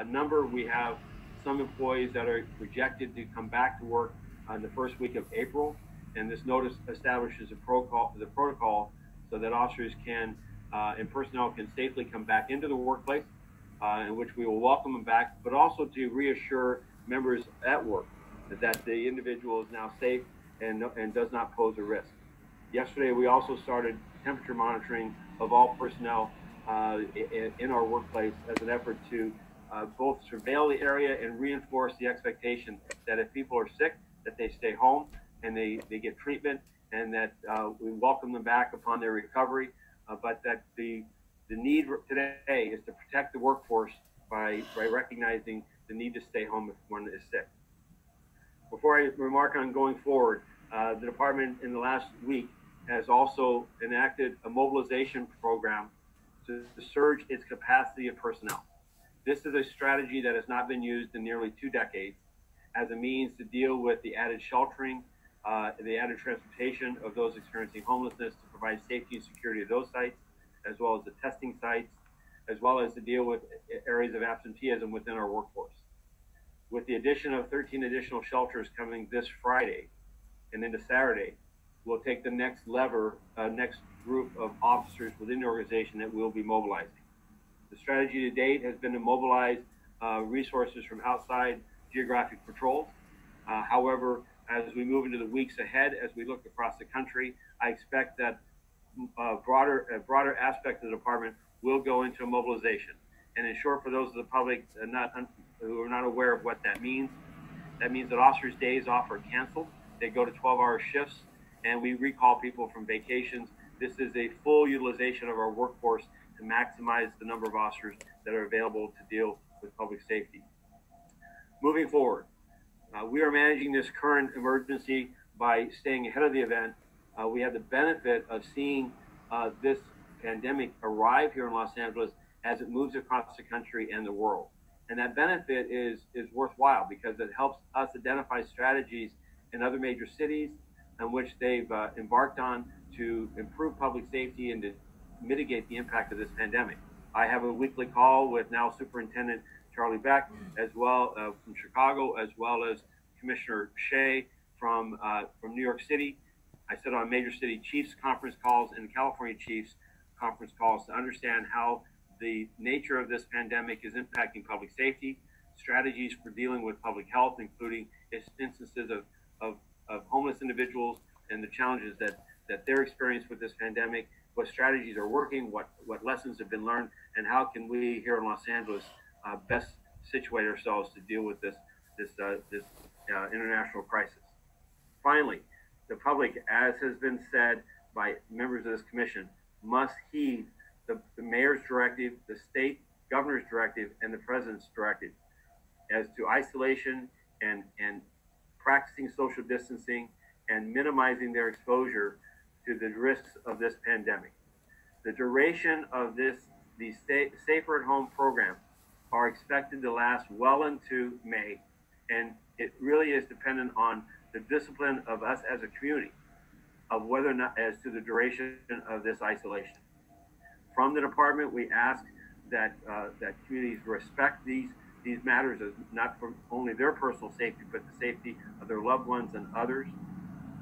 number. We have some employees that are projected to come back to work on the first week of April, and this notice establishes the protocol so that officers can and personnel can safely come back into the workplace, in which we will welcome them back, but also to reassure members at work that the individual is now safe and does not pose a risk. Yesterday, we also started temperature monitoring of all personnel in our workplace as an effort to both surveil the area and reinforce the expectation that if people are sick, that they stay home and they get treatment, and that we welcome them back upon their recovery, but that the need today is to protect the workforce by recognizing the need to stay home if one is sick. Before I remark on going forward, the department in the last week has also enacted a mobilization program to surge its capacity of personnel. This is a strategy that has not been used in nearly 2 decades as a means to deal with the added sheltering, the added transportation of those experiencing homelessness, to provide safety and security of those sites, as well as the testing sites, as well as to deal with areas of absenteeism within our workforce. With the addition of 13 additional shelters coming this Friday and into Saturday, we'll take the next group of officers within the organization that we'll be mobilizing. The strategy to date has been to mobilize resources from outside geographic patrols. However, as we move into the weeks ahead, as we look across the country, I expect that a broader aspect of the department will go into mobilization. And in short, for those of the public who are not aware of what that means that officers' days off are canceled. They go to 12-hour shifts, and we recall people from vacations. This is a full utilization of our workforce to maximize the number of officers that are available to deal with public safety. Moving forward, we are managing this current emergency by staying ahead of the event. We have the benefit of seeing this pandemic arrive here in Los Angeles as it moves across the country and the world. And that benefit is worthwhile because it helps us identify strategies in other major cities in which they've embarked on to improve public safety and to mitigate the impact of this pandemic. I have a weekly call with now Superintendent Charlie Beck, as well from Chicago, as well as Commissioner Shea from New York City. I sit on major city chiefs conference calls and California chiefs conference calls to understand how the nature of this pandemic is impacting public safety, strategies for dealing with public health, including instances of homeless individuals and the challenges that they're experiencing with this pandemic, what strategies are working, what lessons have been learned, and how can we here in Los Angeles best situate ourselves to deal with this international crisis. Finally, the public, as has been said by members of this commission, must heed the mayor's directive, the state governor's directive, and the president's directive as to isolation and practicing social distancing and minimizing their exposure to the risks of this pandemic. The duration of these safer at home programs are expected to last well into May, and it really is dependent on the discipline of us as a community of whether or not as to the duration of this isolation. From the department, we ask that communities respect these matters as not for only their personal safety, but the safety of their loved ones and others.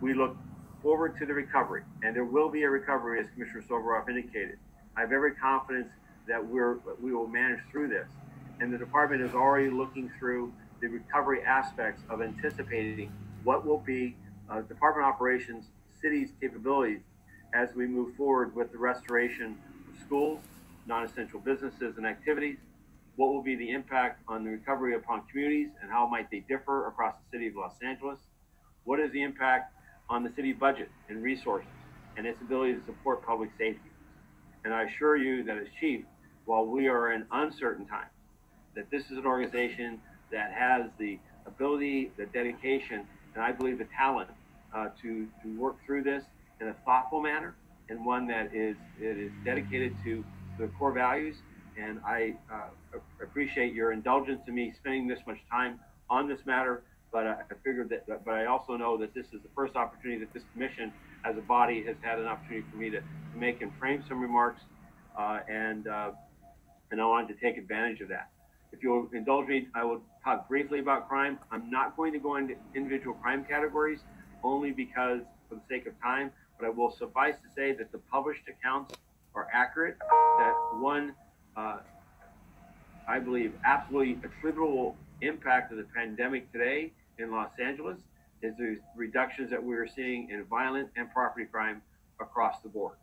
We look forward to the recovery, and there will be a recovery, as Commissioner Soboroff indicated. I have every confidence that we will manage through this, and the department is already looking through the recovery aspects of anticipating what will be department operations, cities' capabilities as we move forward with the restoration of schools, non-essential businesses and activities. What will be the impact on the recovery upon communities, and how might they differ across the city of Los Angeles? What is the impact on the city budget and resources and its ability to support public safety? And I assure you that as chief, while we are in uncertain times, that this is an organization that has the ability, the dedication, and I believe the talent to work through this in a thoughtful manner, and one that is dedicated to the core values. And I appreciate your indulgence in me spending this much time on this matter, but I figured that, but I also know that this is the first opportunity that this commission as a body has had an opportunity for me to make and frame some remarks, and I wanted to take advantage of that. If you'll indulge me, I will talk briefly about crime. I'm not going to go into individual crime categories only because, for the sake of time, but I will suffice to say that the published accounts are accurate, that one, I believe, absolutely attributable impact of the pandemic today in Los Angeles is the reductions that we are seeing in violent and property crime across the board.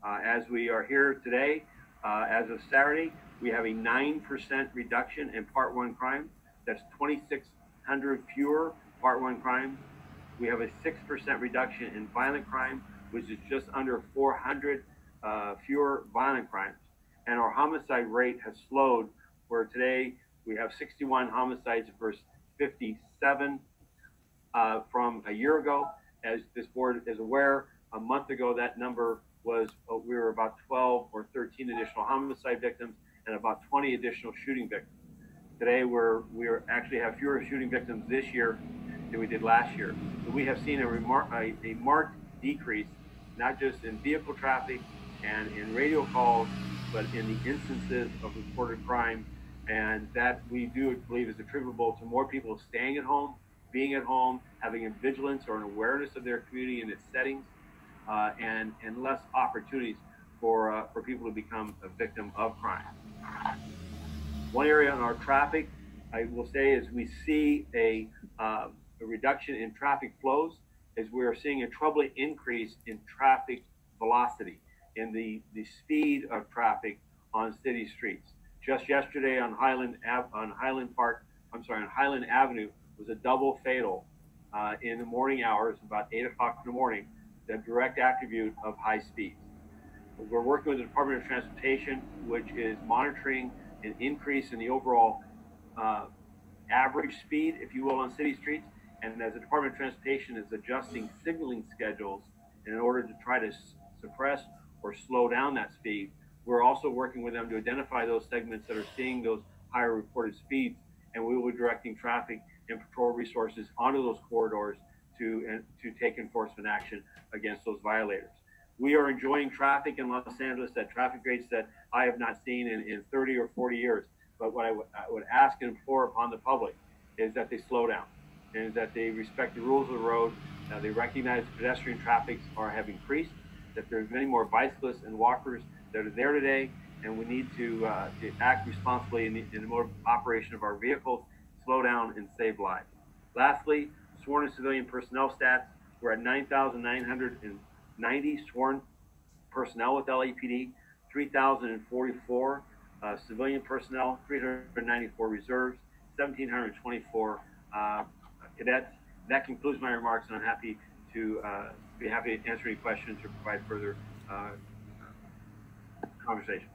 As we are here today, as of Saturday, we have a 9% reduction in Part 1 crime. That's 2,600 fewer Part 1 crimes. We have a 6% reduction in violent crime, which is just under 400 fewer violent crimes. And our homicide rate has slowed, where today we have 61 homicides versus 57 from a year ago. As this board is aware, a month ago that number was, we were about 12 or 13 additional homicide victims and about 20 additional shooting victims. Today we actually have fewer shooting victims this year than we did last year. So we have seen a marked decrease, not just in vehicle traffic and in radio calls, but in the instances of reported crime. And that we do believe is attributable to more people staying at home, being at home, having a vigilance or an awareness of their community and its settings, and less opportunities for people to become a victim of crime. One area on our traffic, I will say, is we see a reduction in traffic flows, as we are seeing a troubling increase in traffic velocity, in the speed of traffic on city streets. Just yesterday on Highland Avenue was a double fatal in the morning hours, about 8 o'clock in the morning, the direct attribute of high speeds. We're working with the Department of Transportation, which is monitoring an increase in the overall average speed, if you will, on city streets. And as the Department of Transportation is adjusting signaling schedules in order to try to suppress or slow down that speed, we're also working with them to identify those segments that are seeing those higher reported speeds, and we will be directing traffic and patrol resources onto those corridors to take enforcement action against those violators. We are enjoying traffic in Los Angeles at traffic rates that I have not seen in 30 or 40 years. But what I would ask and implore upon the public is that they slow down, and that they respect the rules of the road. They recognize pedestrian traffic have increased, that there's many more bicyclists and walkers that are there today, and we need to act responsibly in the mode of operation of our vehicles, slow down and save lives. Lastly, sworn and civilian personnel stats. We're at 9,990 sworn personnel with LAPD, 3,044 civilian personnel, 394 reserves, 1,724 cadets. That concludes my remarks, and I'm happy to answer any questions or provide further conversation.